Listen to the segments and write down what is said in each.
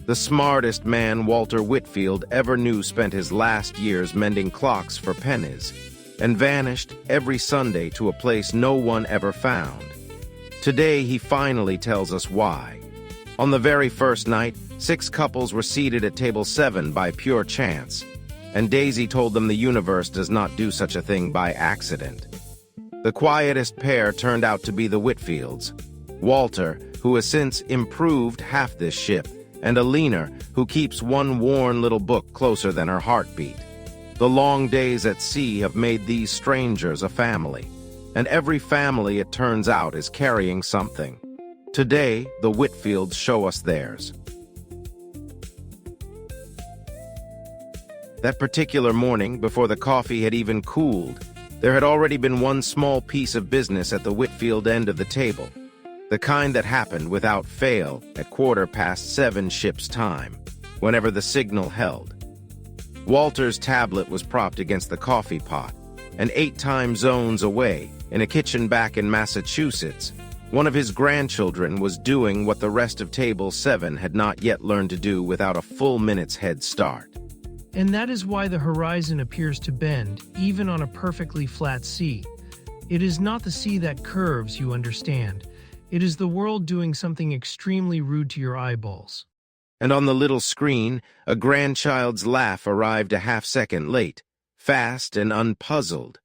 The smartest man Walter Whitfield ever knew spent his last years mending clocks for pennies, and vanished every Sunday to a place no one ever found. Today he finally tells us why. On the very first night, 6 couples were seated at table 7 by pure chance, and Daisy told them the universe does not do such a thing by accident. The quietest pair turned out to be the Whitfields, Walter, who has since improved half this ship, and a leaner who keeps one worn little book closer than her heartbeat. The long days at sea have made these strangers a family, and every family, it turns out, is carrying something. Today, the Whitfields show us theirs. That particular morning, before the coffee had even cooled, there had already been one small piece of business at the Whitfield end of the table, the kind that happened without fail at 7:15 ship's time, whenever the signal held. Walter's tablet was propped against the coffee pot, and 8 time zones away, in a kitchen back in Massachusetts, one of his grandchildren was doing what the rest of Table 7 had not yet learned to do without a full minute's head start. And that is why the horizon appears to bend, even on a perfectly flat sea. It is not the sea that curves, you understand. It is the world doing something extremely rude to your eyeballs. And on the little screen, a grandchild's laugh arrived a half-second late, fast and unpuzzled,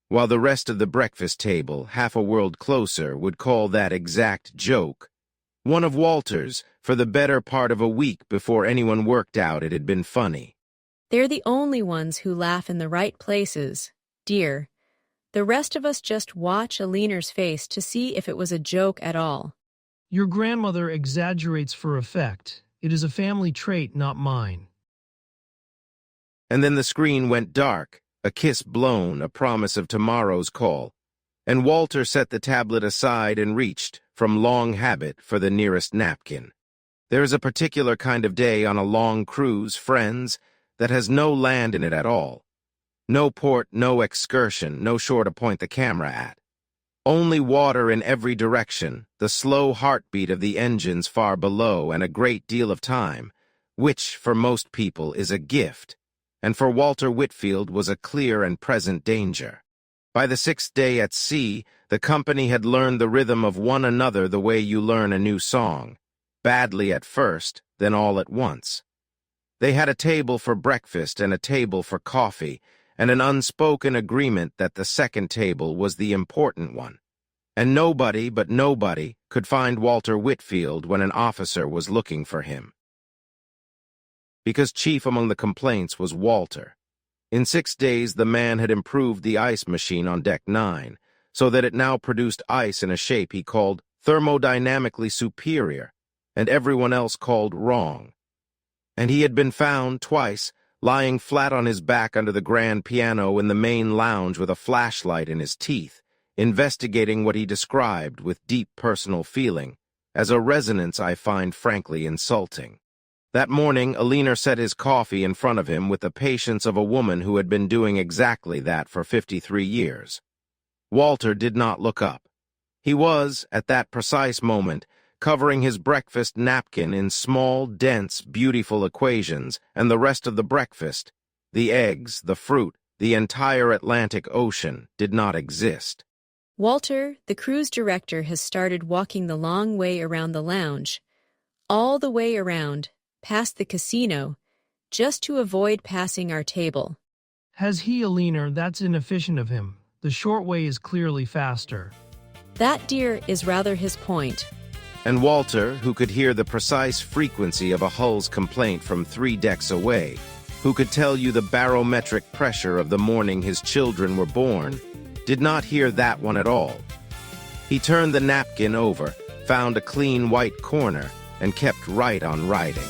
while the rest of the breakfast table, half a world closer, would call that exact joke one of Walter's for the better part of a week before anyone worked out it had been funny. They're the only ones who laugh in the right places, dear. The rest of us just watch a leaner's face to see if it was a joke at all. Your grandmother exaggerates for effect. It is a family trait, not mine. And then the screen went dark, a kiss blown, a promise of tomorrow's call, and Walter set the tablet aside and reached, from long habit, for the nearest napkin. There is a particular kind of day on a long cruise, friends, that has no land in it at all. No port, no excursion, no shore to point the camera at. Only water in every direction, the slow heartbeat of the engines far below, and a great deal of time, which, for most people, is a gift, and for Walter Whitfield was a clear and present danger. By the 6th day at sea, the company had learned the rhythm of one another the way you learn a new song, badly at first, then all at once. They had a table for breakfast and a table for coffee, and an unspoken agreement that the second table was the important one. And nobody but nobody could find Walter Whitfield when an officer was looking for him. Because chief among the complaints was Walter. In 6 days the man had improved the ice machine on Deck 9, so that it now produced ice in a shape he called thermodynamically superior, and everyone else called wrong. And he had been found twice lying flat on his back under the grand piano in the main lounge with a flashlight in his teeth, investigating what he described with deep personal feeling, as a resonance I find frankly insulting. That morning, a leaner set his coffee in front of him with the patience of a woman who had been doing exactly that for 53 years. Walter did not look up. He was, at that precise moment, covering his breakfast napkin in small, dense, beautiful equations, and the rest of the breakfast, the eggs, the fruit, the entire Atlantic Ocean, did not exist. Walter, the cruise director, has started walking the long way around the lounge, all the way around, past the casino, just to avoid passing our table. Has he a leaner? That's inefficient of him. The short way is clearly faster. That, dear, is rather his point. And Walter, who could hear the precise frequency of a hull's complaint from 3 decks away, who could tell you the barometric pressure of the morning his children were born, did not hear that one at all. He turned the napkin over, found a clean white corner, and kept right on writing.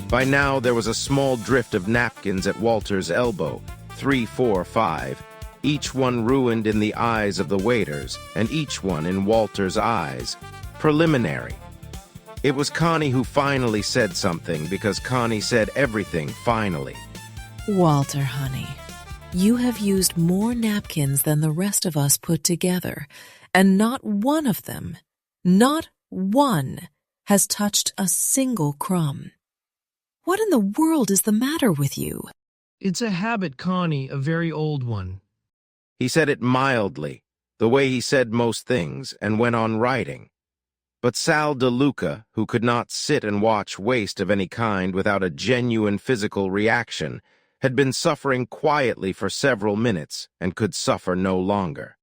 By now, there was a small drift of napkins at Walter's elbow, 3, 4, 5, each one ruined in the eyes of the waiters, and each one in Walter's eyes. Preliminary. It was Connie who finally said something, because Connie said everything finally. Walter, honey, you have used more napkins than the rest of us put together, and not one of them, not one, has touched a single crumb. What in the world is the matter with you? It's a habit, Connie, a very old one. He said it mildly, the way he said most things, and went on writing. But Sal DeLucas, who could not sit and watch waste of any kind without a genuine physical reaction, had been suffering quietly for several minutes and could suffer no longer.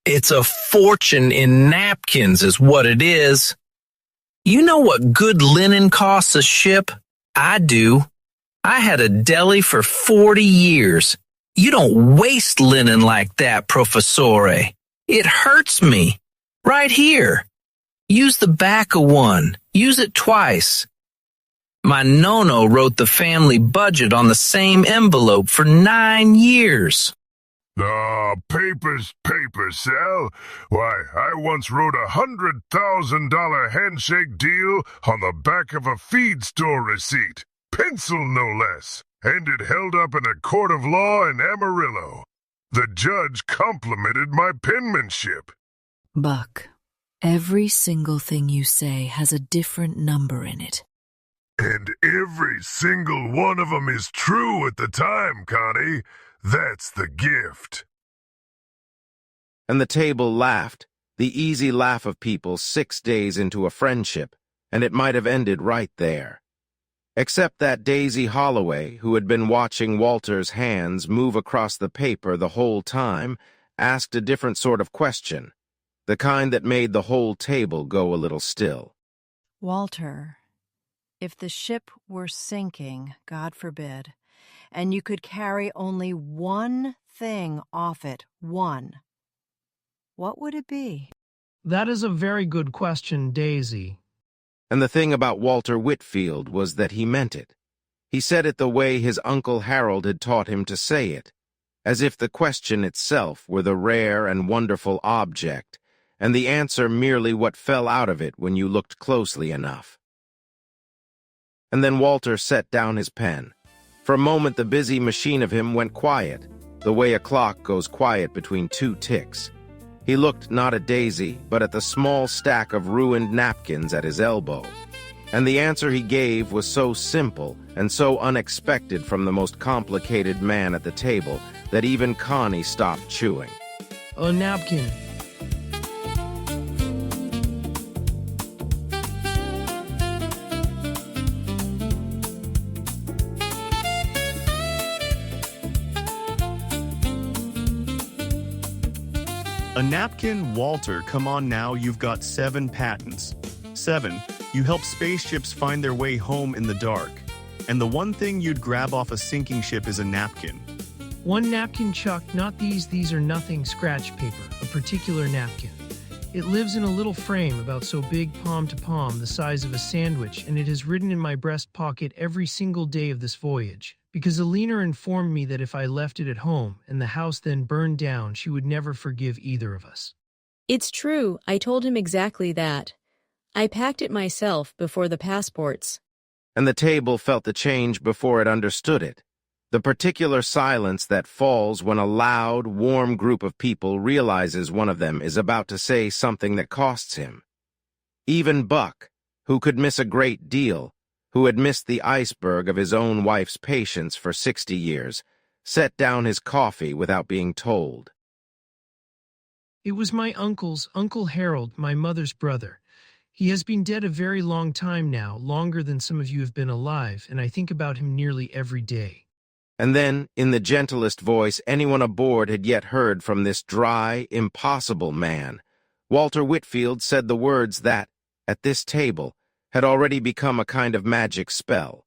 It's a fortune in napkins is what it is. You know what good linen costs a ship? I do. I had a deli for 40 years. You don't waste linen like that, Professore. It hurts me. Right here. Use the back of one. Use it twice. My nono wrote the family budget on the same envelope for 9 years. Papers, Sal. Why, I once wrote $100,000 handshake deal on the back of a feed store receipt. Pencil, no less. And it held up in a court of law in Amarillo. The judge complimented my penmanship. Buck, every single thing you say has a different number in it. And every single one of 'em is true at the time, Connie. That's the gift. And the table laughed, the easy laugh of people 6 days into a friendship, and it might have ended right there. Except that Daisy Holloway, who had been watching Walter's hands move across the paper the whole time, asked a different sort of question, the kind that made the whole table go a little still. Walter, if the ship were sinking, God forbid, and you could carry only one thing off it, one, what would it be? That is a very good question, Daisy. And the thing about Walter Whitfield was that he meant it. He said it the way his Uncle Harold had taught him to say it, as if the question itself were the rare and wonderful object, and the answer merely what fell out of it when you looked closely enough. And then Walter set down his pen. For a moment the busy machine of him went quiet, the way a clock goes quiet between 2 ticks. He looked not at Daisy, but at the small stack of ruined napkins at his elbow. And the answer he gave was so simple and so unexpected from the most complicated man at the table that even Connie stopped chewing. A napkin. A napkin, Walter, come on now, you've got 7 patents. 7, you help spaceships find their way home in the dark. And the one thing you'd grab off a sinking ship is a napkin. One napkin, Chuck, not these are nothing scratch paper, a particular napkin. It lives in a little frame about so big palm to palm, the size of a sandwich, and it has ridden in my breast pocket every single day of this voyage. Because Alina informed me that if I left it at home and the house then burned down, she would never forgive either of us. It's true, I told him exactly that. I packed it myself before the passports. And the table felt the change before it understood it. The particular silence that falls when a loud, warm group of people realizes one of them is about to say something that costs him. Even Buck, who could miss a great deal, who had missed the iceberg of his own wife's patience for 60 years, set down his coffee without being told. It was my uncle's, Uncle Harold, my mother's brother. He has been dead a very long time now, longer than some of you have been alive, and I think about him nearly every day. And then, in the gentlest voice anyone aboard had yet heard from this dry, impossible man, Walter Whitfield said the words that, at this table, had already become a kind of magic spell.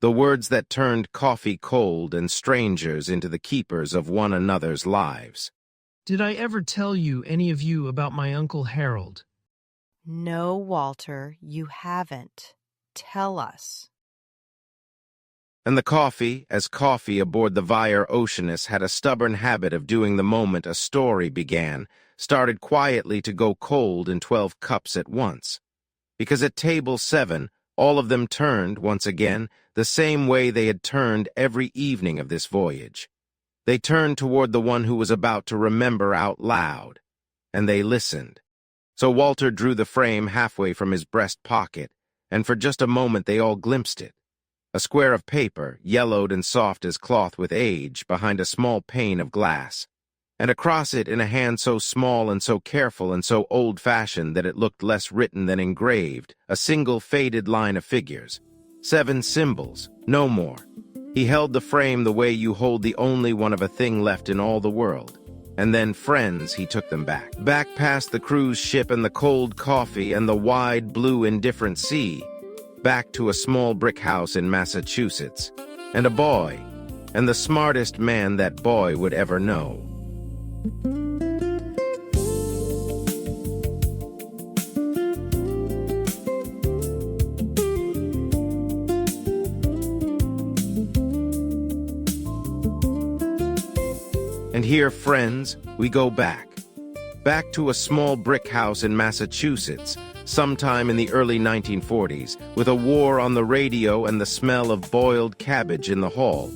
The words that turned coffee cold and strangers into the keepers of one another's lives. Did I ever tell you, any of you, about my Uncle Harold? No, Walter, you haven't. Tell us. And the coffee, as coffee aboard the Via Oceanus had a stubborn habit of doing the moment a story began, started quietly to go cold in 12 cups at once. because at table 7, all of them turned, once again, the same way they had turned every evening of this voyage. They turned toward the one who was about to remember out loud, and they listened. So Walter drew the frame halfway from his breast pocket, and for just a moment they all glimpsed it. A square of paper, yellowed and soft as cloth with age, behind a small pane of glass, and across it in a hand so small and so careful and so old-fashioned that it looked less written than engraved, a single faded line of figures. 7 symbols, no more. He held the frame the way you hold the only one of a thing left in all the world. And then, friends, he took them back. Back past the cruise ship and the cold coffee and the wide blue indifferent sea. Back to a small brick house in Massachusetts. And a boy. And the smartest man that boy would ever know. And here, friends, we go back. Back to a small brick house in Massachusetts, sometime in the early 1940s, with a war on the radio and the smell of boiled cabbage in the hall,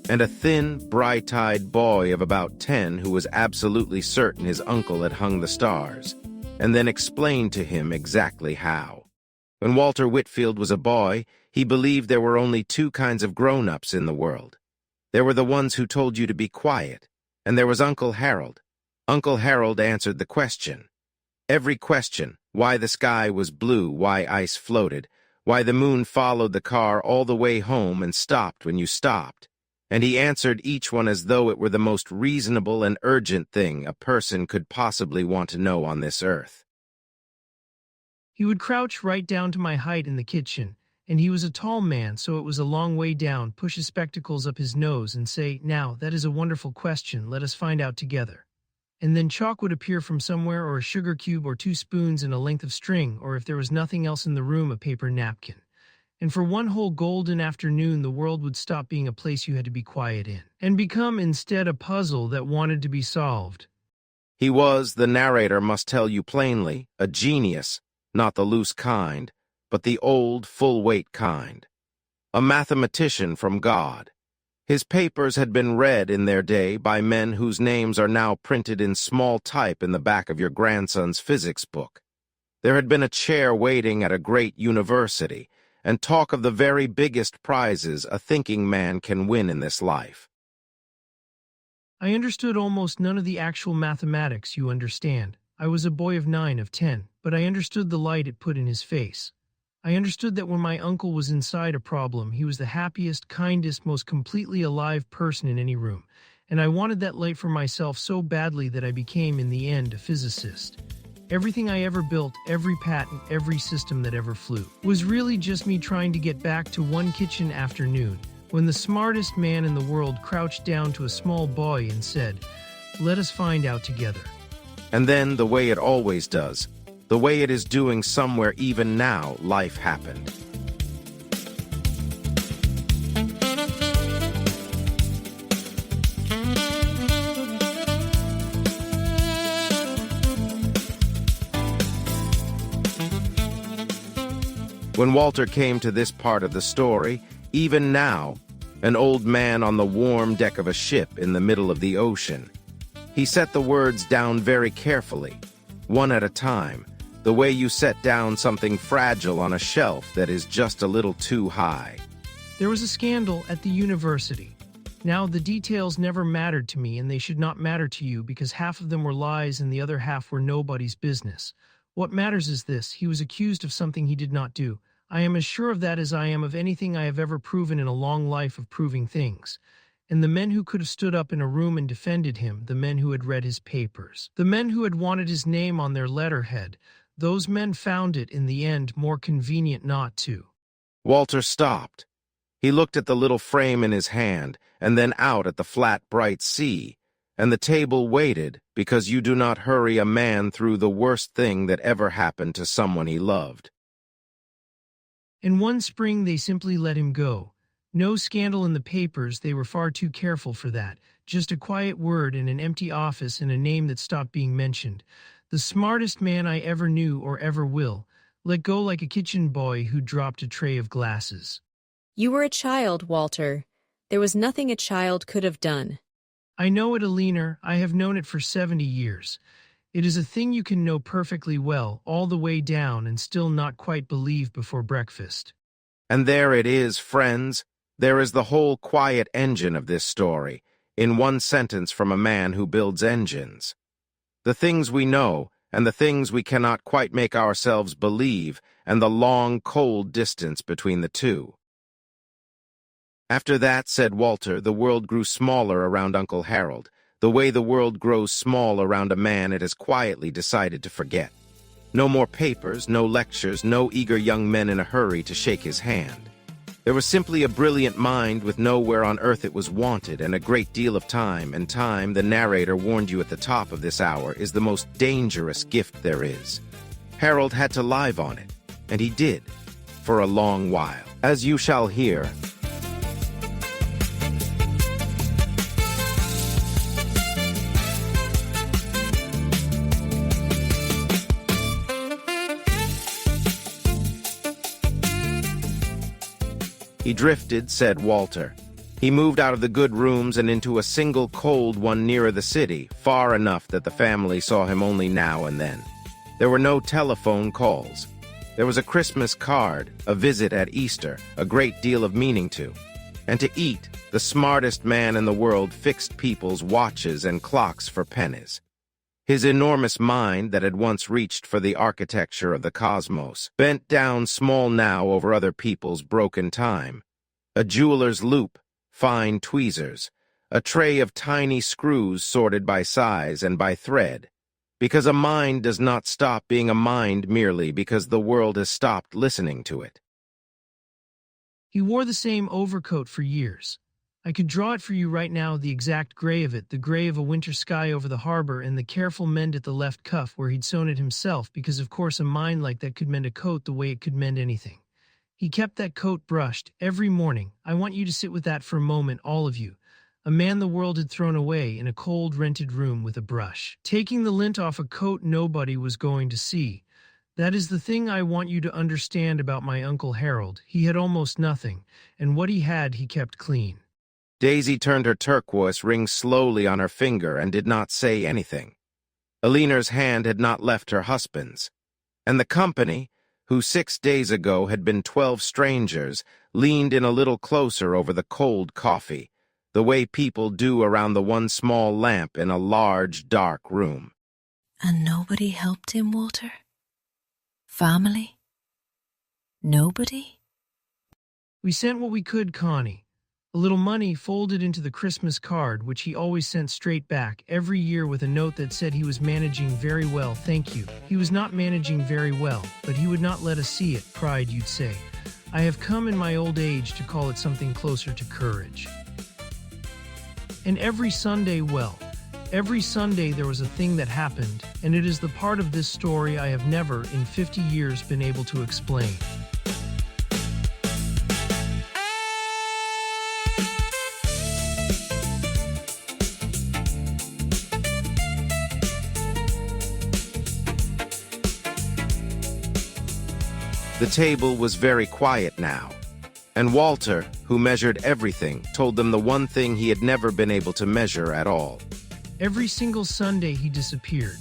and a thin, bright-eyed boy of about 10 who was absolutely certain his uncle had hung the stars, and then explained to him exactly how. When Walter Whitfield was a boy, he believed there were only 2 kinds of grown-ups in the world. There were the ones who told you to be quiet, and there was Uncle Harold. Uncle Harold answered the question. Every question, why the sky was blue, why ice floated, why the moon followed the car all the way home and stopped when you stopped. And he answered each one as though it were the most reasonable and urgent thing a person could possibly want to know on this earth. He would crouch right down to my height in the kitchen, and he was a tall man, so it was a long way down, push his spectacles up his nose and say, "Now, that is a wonderful question, let us find out together." And then chalk would appear from somewhere, or a sugar cube, or 2 spoons and a length of string, or if there was nothing else in the room, a paper napkin. And for one whole golden afternoon the world would stop being a place you had to be quiet in, and become instead a puzzle that wanted to be solved. He was, the narrator must tell you plainly, a genius, not the loose kind, but the old, full-weight kind. A mathematician from God. His papers had been read in their day by men whose names are now printed in small type in the back of your grandson's physics book. There had been a chair waiting at a great university, and talk of the very biggest prizes a thinking man can win in this life. I understood almost none of the actual mathematics, you understand. I was a boy of 9, of 10, but I understood the light it put in his face. I understood that when my uncle was inside a problem, he was the happiest, kindest, most completely alive person in any room, and I wanted that light for myself so badly that I became, in the end, a physicist. Everything I ever built, every patent, every system that ever flew, was really just me trying to get back to one kitchen afternoon, when the smartest man in the world crouched down to a small boy and said, "Let us find out together." And then, the way it always does, the way it is doing somewhere even now, life happened. When Walter came to this part of the story, even now, an old man on the warm deck of a ship in the middle of the ocean, he set the words down very carefully, one at a time, the way you set down something fragile on a shelf that is just a little too high. There was a scandal at the university. Now, the details never mattered to me, and they should not matter to you, because half of them were lies and the other half were nobody's business. What matters is this: he was accused of something he did not do. I am as sure of that as I am of anything I have ever proven in a long life of proving things. And the men who could have stood up in a room and defended him, the men who had read his papers, the men who had wanted his name on their letterhead, those men found it, in the end, more convenient not to. Walter stopped. He looked at the little frame in his hand, and then out at the flat, bright sea, and the table waited, because you do not hurry a man through the worst thing that ever happened to someone he loved. In one spring they simply let him go. No scandal in the papers, they were far too careful for that. Just a quiet word in an empty office and a name that stopped being mentioned. The smartest man I ever knew or ever will. let go like a kitchen boy who dropped a tray of glasses. You were a child, Walter. There was nothing a child could have done. I know it, Alina. I have known it for 70 years. It is a thing you can know perfectly well, all the way down, and still not quite believe before breakfast. And there it is, friends. There is the whole quiet engine of this story, in one sentence from a man who builds engines. The things we know, and the things we cannot quite make ourselves believe, and the long, cold distance between the two. After that, said Walter, the world grew smaller around Uncle Harold, the way the world grows small around a man it has quietly decided to forget. No more papers, no lectures, no eager young men in a hurry to shake his hand. There was simply a brilliant mind with nowhere on earth it was wanted, and a great deal of time, and time, the narrator warned you at the top of this hour, is the most dangerous gift there is. Harold had to live on it, and he did, for a long while, as you shall hear. He drifted, said Walter. He moved out of the good rooms and into a single cold one nearer the city, far enough that the family saw him only now and then. There were no telephone calls. There was a Christmas card, a visit at Easter, a great deal of meaning to. And to eat, the smartest man in the world fixed people's watches and clocks for pennies. His enormous mind that had once reached for the architecture of the cosmos, bent down small now over other people's broken time. A jeweler's loop, fine tweezers, a tray of tiny screws sorted by size and by thread, because a mind does not stop being a mind merely because the world has stopped listening to it. He wore the same overcoat for years. I could draw it for you right now, the exact gray of it, the gray of a winter sky over the harbor, and the careful mend at the left cuff where he'd sewn it himself, because of course a mind like that could mend a coat the way it could mend anything. He kept that coat brushed every morning. I want you to sit with that for a moment, all of you. A man the world had thrown away in a cold rented room with a brush, taking the lint off a coat nobody was going to see. That is the thing I want you to understand about my Uncle Harold. He had almost nothing, and what he had he kept clean. Daisy turned her turquoise ring slowly on her finger and did not say anything. Alina's hand had not left her husband's, and the company, who 6 days ago had been 12 strangers, leaned in a little closer over the cold coffee, the way people do around the one small lamp in a large, dark room. And nobody helped him, Walter? Family? Nobody? We sent what we could, Connie. A little money folded into the Christmas card, which he always sent straight back every year with a note that said he was managing very well, thank you. He was not managing very well, but he would not let us see it, pride you'd say. I have come in my old age to call it something closer to courage. And every Sunday, every Sunday there was a thing that happened, and it is the part of this story I have never, in 50 years, been able to explain. The table was very quiet now, and Walter, who measured everything, told them the one thing he had never been able to measure at all. Every single Sunday he disappeared.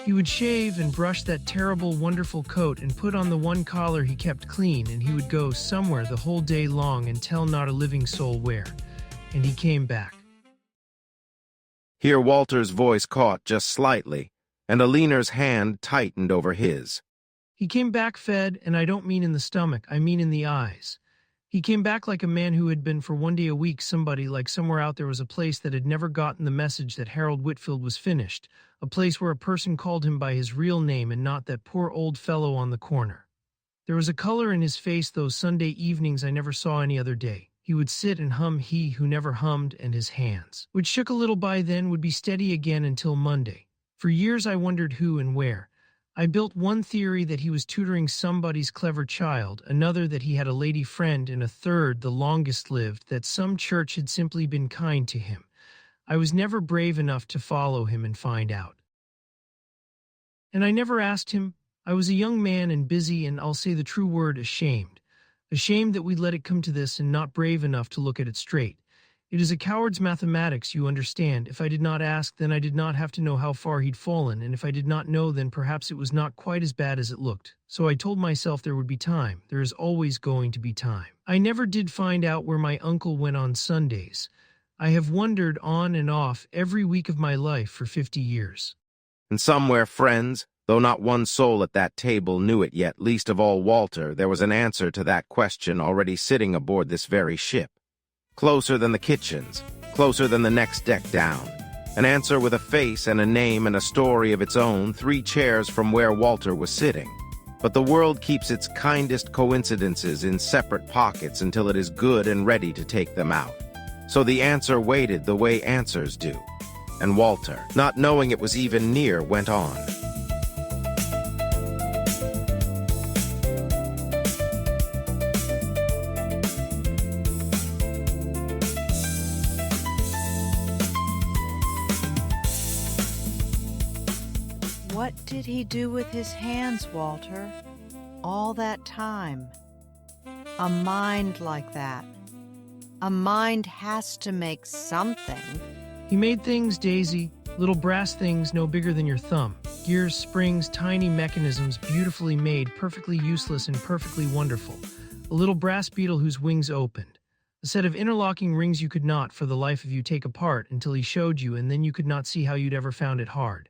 He would shave and brush that terrible, wonderful coat and put on the one collar he kept clean, and he would go somewhere the whole day long and tell not a living soul where. And he came back. Here Walter's voice caught just slightly, and Alina's hand tightened over his. He came back fed, and I don't mean in the stomach, I mean in the eyes. He came back like a man who had been for one day a week somebody, like somewhere out there was a place that had never gotten the message that Harold Whitfield was finished, a place where a person called him by his real name and not that poor old fellow on the corner. There was a color in his face those Sunday evenings I never saw any other day. He would sit and hum He Who Never Hummed, and his hands, which shook a little by then, would be steady again until Monday. For years I wondered who and where. I built one theory that he was tutoring somebody's clever child, another that he had a lady friend, and a third, the longest lived, that some church had simply been kind to him. I was never brave enough to follow him and find out. And I never asked him. I was a young man and busy, and I'll say the true word, ashamed. Ashamed that we'd let it come to this and not brave enough to look at it straight. It is a coward's mathematics, you understand. If I did not ask, then I did not have to know how far he'd fallen, and if I did not know, then perhaps it was not quite as bad as it looked. So I told myself there would be time. There is always going to be time. I never did find out where my uncle went on Sundays. I have wondered on and off every week of my life for 50 years. And somewhere, friends, though not one soul at that table knew it yet, least of all Walter, there was an answer to that question already sitting aboard this very ship. Closer than the kitchens, closer than the next deck down. An answer with a face and a name and a story of its own, 3 chairs from where Walter was sitting. But the world keeps its kindest coincidences in separate pockets until it is good and ready to take them out. So the answer waited the way answers do. And Walter, not knowing it was even near, went on. What did he do with his hands, Walter? All that time. A mind like that. A mind has to make something. He made things, Daisy, little brass things no bigger than your thumb. Gears, springs, tiny mechanisms, beautifully made, perfectly useless and perfectly wonderful. A little brass beetle whose wings opened. A set of interlocking rings you could not, for the life of you, take apart until he showed you, and then you could not see how you'd ever found it hard.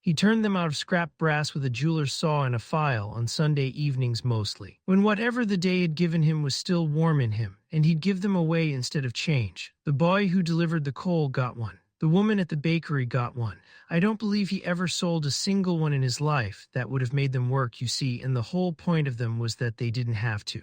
He turned them out of scrap brass with a jeweler's saw and a file, on Sunday evenings mostly, when whatever the day had given him was still warm in him, and he'd give them away instead of change. The boy who delivered the coal got one. The woman at the bakery got one. I don't believe he ever sold a single one in his life. That would have made them work, you see, and the whole point of them was that they didn't have to.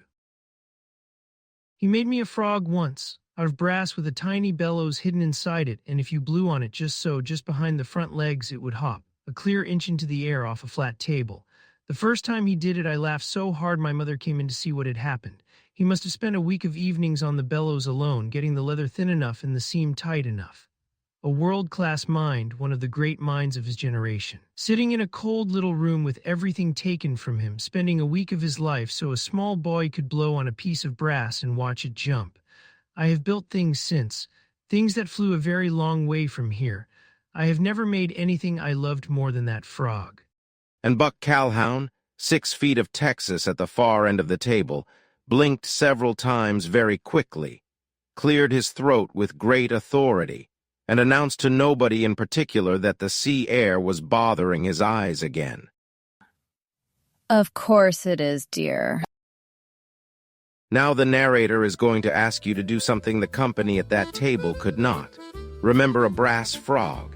He made me a frog once, out of brass with a tiny bellows hidden inside it, and if you blew on it just so, just behind the front legs, it would hop a clear inch into the air off a flat table. The first time he did it, I laughed so hard my mother came in to see what had happened. He must have spent a week of evenings on the bellows alone, getting the leather thin enough and the seam tight enough. A world-class mind, one of the great minds of his generation. Sitting in a cold little room with everything taken from him, spending a week of his life so a small boy could blow on a piece of brass and watch it jump. I have built things since, things that flew a very long way from here. I have never made anything I loved more than that frog. And Buck Calhoun, 6 feet of Texas at the far end of the table, blinked several times very quickly, cleared his throat with great authority, and announced to nobody in particular that the sea air was bothering his eyes again. Of course it is, dear. Now the narrator is going to ask you to do something the company at that table could not. Remember a brass frog.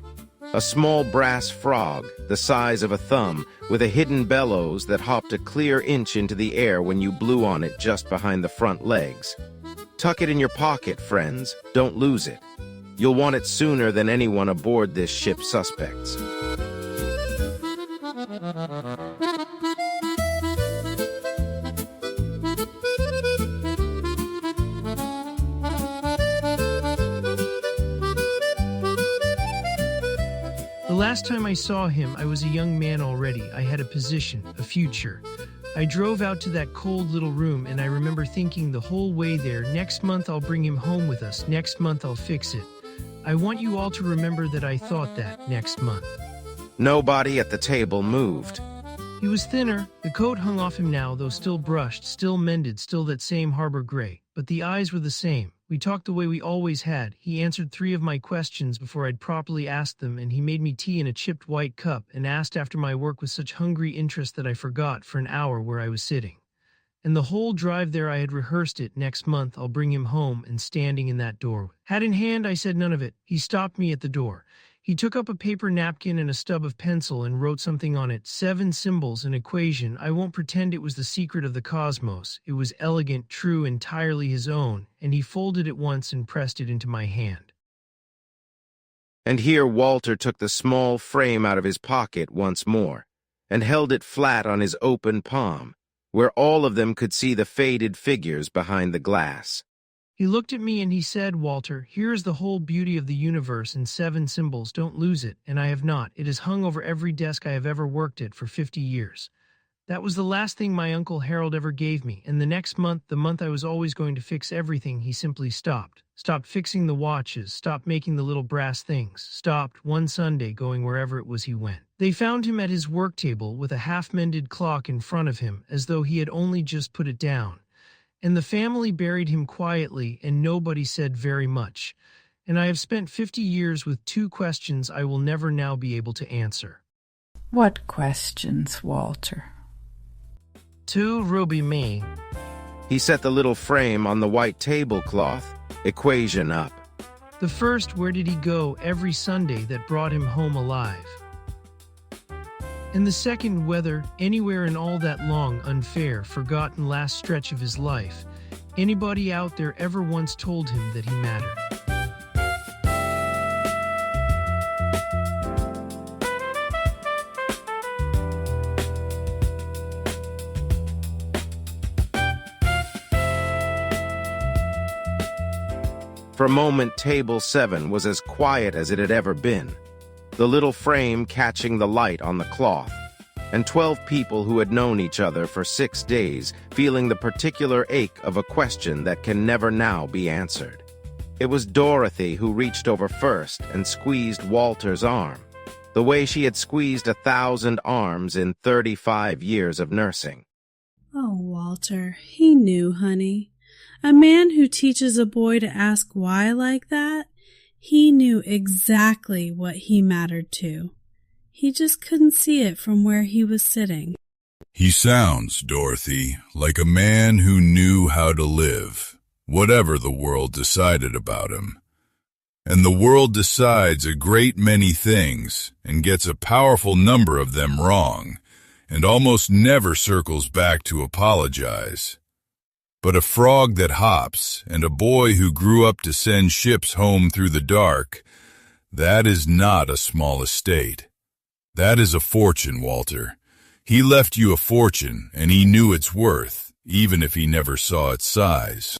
A small brass frog, the size of a thumb, with a hidden bellows that hopped a clear inch into the air when you blew on it just behind the front legs. Tuck it in your pocket, friends. Don't lose it. You'll want it sooner than anyone aboard this ship suspects. The last time I saw him, I was a young man already. I had a position, a future. I drove out to that cold little room, and I remember thinking the whole way there, next month I'll bring him home with us, next month I'll fix it. I want you all to remember that I thought that next month. Nobody at the table moved. He was thinner. The coat hung off him now, though still brushed, still mended, still that same harbor gray. But the eyes were the same. We talked the way we always had. He answered 3 of my questions before I'd properly asked them, and he made me tea in a chipped white cup and asked after my work with such hungry interest that I forgot for an hour where I was sitting. And the whole drive there I had rehearsed it. Next month I'll bring him home, and standing in that door. Hat in hand, I said none of it. He stopped me at the door. He took up a paper napkin and a stub of pencil and wrote something on it. 7 symbols, an equation. I won't pretend it was the secret of the cosmos. It was elegant, true, entirely his own, and he folded it once and pressed it into my hand. And here Walter took the small frame out of his pocket once more, and held it flat on his open palm, where all of them could see the faded figures behind the glass. He looked at me and he said, Walter, here is the whole beauty of the universe in 7 symbols. Don't lose it, and I have not. It is hung over every desk I have ever worked at for 50 years. That was the last thing my Uncle Harold ever gave me, and the next month, the month I was always going to fix everything, he simply stopped. Stopped fixing the watches, stopped making the little brass things, stopped one Sunday going wherever it was he went. They found him at his work table with a half-mended clock in front of him, as though he had only just put it down. And the family buried him quietly, and nobody said very much. And I have spent 50 years with 2 questions I will never now be able to answer. What questions, Walter? To Ruby me. He set the little frame on the white tablecloth, equation up. The first, where did he go every Sunday that brought him home alive? And the second, whether, anywhere in all that long, unfair, forgotten last stretch of his life, anybody out there ever once told him that he mattered. For a moment, table 7 was as quiet as it had ever been, the little frame catching the light on the cloth, and 12 people who had known each other for 6 days feeling the particular ache of a question that can never now be answered. It was Dorothy who reached over first and squeezed Walter's arm, the way she had squeezed 1,000 arms in 35 years of nursing. Oh, Walter, he knew, honey. A man who teaches a boy to ask why like that, he knew exactly what he mattered to. He just couldn't see it from where he was sitting. He sounds, Dorothy, like a man who knew how to live, whatever the world decided about him. And the world decides a great many things and gets a powerful number of them wrong, and almost never circles back to apologize. But a frog that hops and a boy who grew up to send ships home through the dark, that is not a small estate. That is a fortune, Walter. He left you a fortune, and he knew its worth, even if he never saw its size.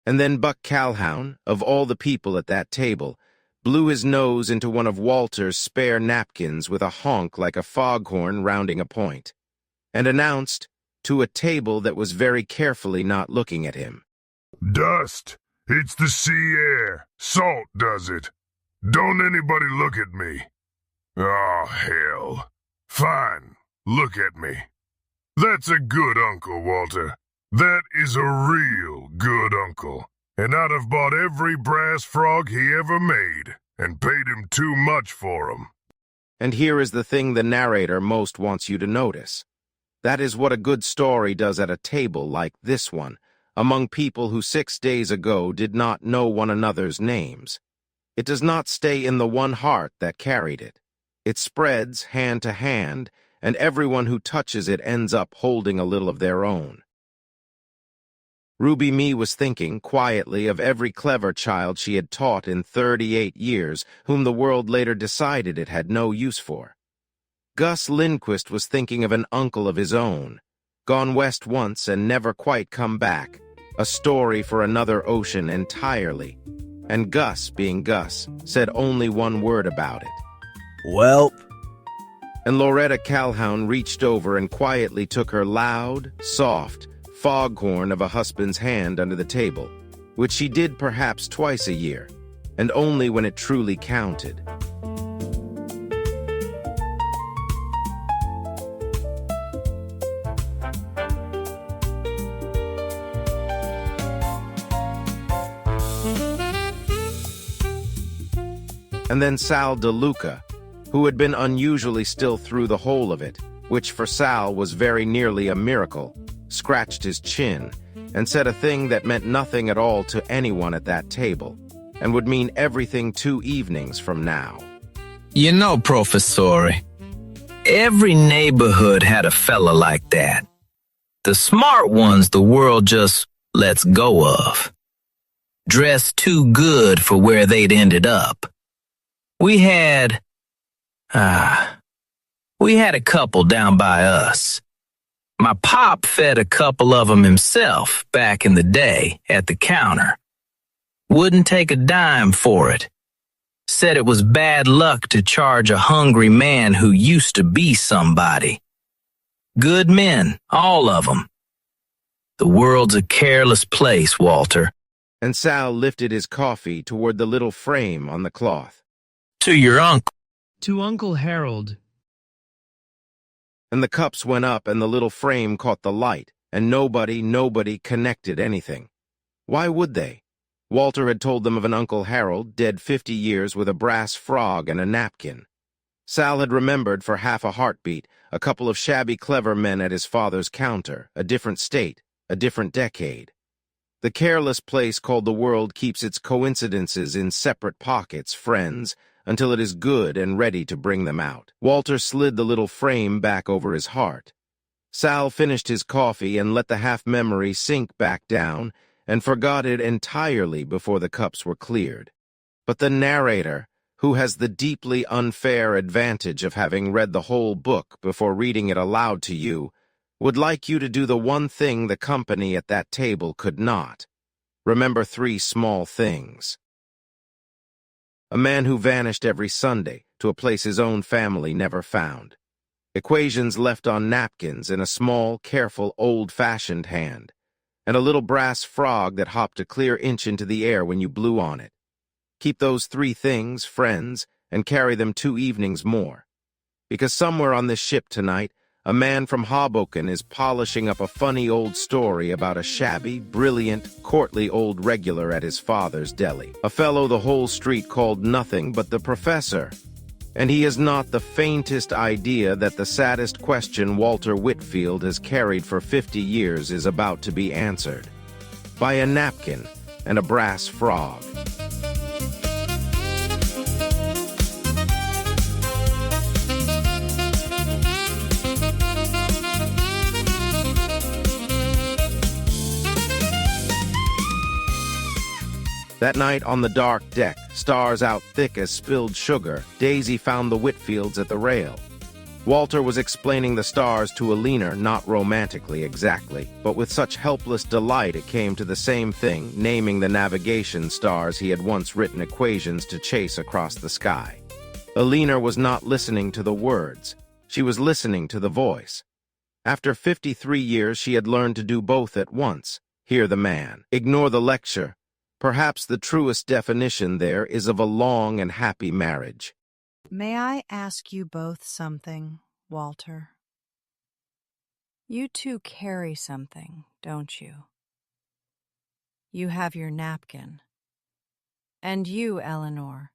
And then Buck Calhoun, of all the people at that table, blew his nose into one of Walter's spare napkins with a honk like a foghorn rounding a point, and announced, to a table that was very carefully not looking at him, Dust. It's the sea air. Salt does it. Don't anybody look at me. Oh, hell. Fine. Look at me. That's a good uncle, Walter. That is a real good uncle. And I'd have bought every brass frog he ever made and paid him too much for 'em. And here is the thing the narrator most wants you to notice. That is what a good story does at a table like this one, among people who 6 days ago did not know one another's names. It does not stay in the one heart that carried it. It spreads hand to hand, and everyone who touches it ends up holding a little of their own. Ruby Mee was thinking, quietly, of every clever child she had taught in 38 years, whom the world later decided it had no use for. Gus Lindquist was thinking of an uncle of his own, gone west once and never quite come back, a story for another ocean entirely. And Gus, being Gus, said only one word about it. Welp. And Loretta Calhoun reached over and quietly took her loud, soft foghorn of a husband's hand under the table, which she did perhaps twice a year, and only when it truly counted. And then Sal DeLucas, who had been unusually still through the whole of it, which for Sal was very nearly a miracle, scratched his chin and said a thing that meant nothing at all to anyone at that table, and would mean everything 2 evenings from now. You know, Professore, every neighborhood had a fella like that. The smart ones the world just lets go of. Dressed too good for where they'd ended up. We had a couple down by us. My pop fed a couple of them himself back in the day at the counter. Wouldn't take a dime for it. Said it was bad luck to charge a hungry man who used to be somebody. Good men, all of 'em. The world's a careless place, Walter. And Sal lifted his coffee toward the little frame on the cloth. To your uncle. To Uncle Harold. And the cups went up and the little frame caught the light, and nobody connected anything. Why would they? Walter had told them of an Uncle Harold, dead 50 years, with a brass frog and a napkin. Sal had remembered for half a heartbeat a couple of shabby clever men at his father's counter, a different state, a different decade. The careless place called the world keeps its coincidences in separate pockets, friends, until it is good and ready to bring them out. Walter slid the little frame back over his heart. Sal finished his coffee and let the half-memory sink back down and forgot it entirely before the cups were cleared. But the narrator, who has the deeply unfair advantage of having read the whole book before reading it aloud to you, would like you to do the one thing the company at that table could not. Remember 3 small things. A man who vanished every Sunday to a place his own family never found. Equations left on napkins in a small, careful, old-fashioned hand, and a little brass frog that hopped a clear inch into the air when you blew on it. Keep those 3 things, friends, and carry them 2 evenings more. Because somewhere on this ship tonight, a man from Hoboken is polishing up a funny old story about a shabby, brilliant, courtly old regular at his father's deli. A fellow the whole street called nothing but the professor. And he has not the faintest idea that the saddest question Walter Whitfield has carried for 50 years is about to be answered. By a napkin and a brass frog. That night on the dark deck, stars out thick as spilled sugar, Daisy found the Whitfields at the rail. Walter was explaining the stars to Alina, not romantically exactly, but with such helpless delight it came to the same thing, naming the navigation stars he had once written equations to chase across the sky. Alina was not listening to the words. She was listening to the voice. After 53 years she had learned to do both at once. Hear the man. Ignore the lecture. Perhaps the truest definition there is of a long and happy marriage. May I ask you both something, Walter? You two carry something, don't you? You have your napkin. And you, Eleanor.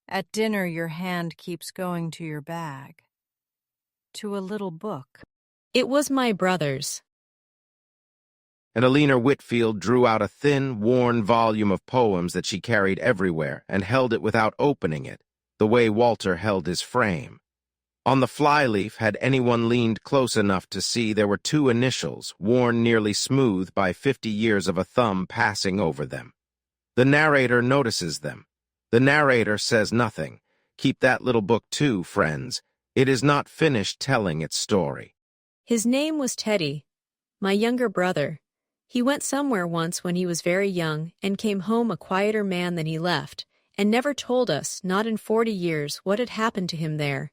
At dinner your hand keeps going to your bag. To a little book. It was my brother's. And Alina Whitfield drew out a thin, worn volume of poems that she carried everywhere and held it without opening it, the way Walter held his frame. On the flyleaf, had anyone leaned close enough to see, there were 2 initials, worn nearly smooth by 50 years of a thumb passing over them. The narrator notices them. The narrator says nothing. Keep that little book too, friends. It is not finished telling its story. His name was Teddy, my younger brother. He went somewhere once when he was very young and came home a quieter man than he left, and never told us, not in 40 years, what had happened to him there.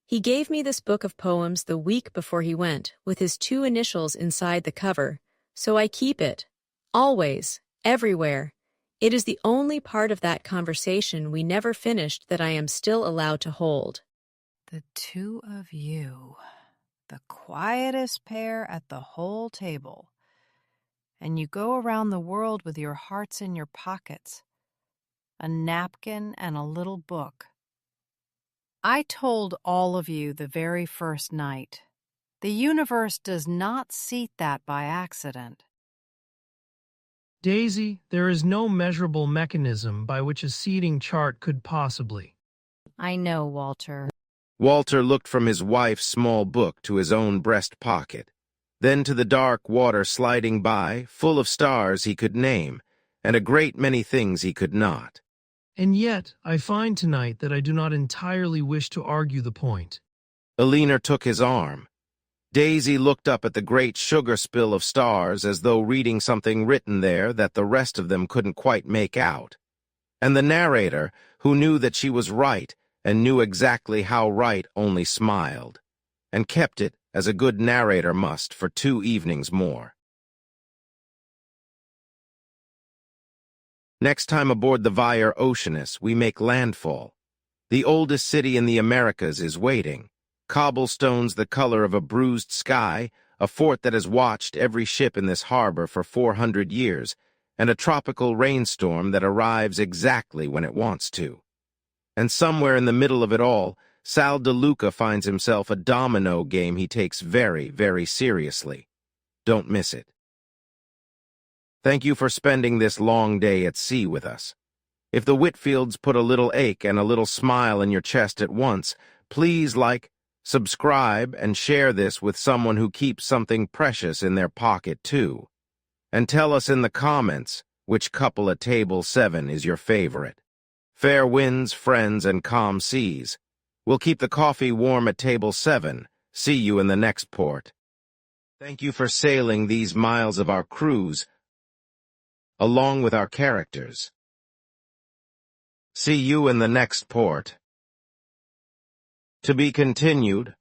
He gave me this book of poems the week before he went, with his 2 initials inside the cover, so I keep it. Always, everywhere. It is the only part of that conversation we never finished that I am still allowed to hold. The 2 of you, the quietest pair at the whole table. And you go around the world with your hearts in your pockets, a napkin and a little book. I told all of you the very first night, the universe does not seat that by accident. Daisy, there is no measurable mechanism by which a seating chart could possibly. I know, Walter. Walter looked from his wife's small book to his own breast pocket, then to the dark water sliding by, full of stars he could name, and a great many things he could not. And yet, I find tonight that I do not entirely wish to argue the point. Alina took his arm. Daisy looked up at the great sugar spill of stars as though reading something written there that the rest of them couldn't quite make out. And the narrator, who knew that she was right and knew exactly how right, only smiled, and kept it as a good narrator must for 2 evenings more. Next time aboard the Via Oceanus, we make landfall. The oldest city in the Americas is waiting. Cobblestones the color of a bruised sky, a fort that has watched every ship in this harbor for 400 years, and a tropical rainstorm that arrives exactly when it wants to. And somewhere in the middle of it all, Sal DeLucas finds himself a domino game he takes very, very seriously. Don't miss it. Thank you for spending this long day at sea with us. If the Whitfields put a little ache and a little smile in your chest at once, please like, subscribe, and share this with someone who keeps something precious in their pocket too. And tell us in the comments which couple at table 7 is your favorite. Fair winds, friends, and calm seas. We'll keep the coffee warm at table 7. See you in the next port. Thank you for sailing these miles of our cruise, along with our characters. See you in the next port. To be continued.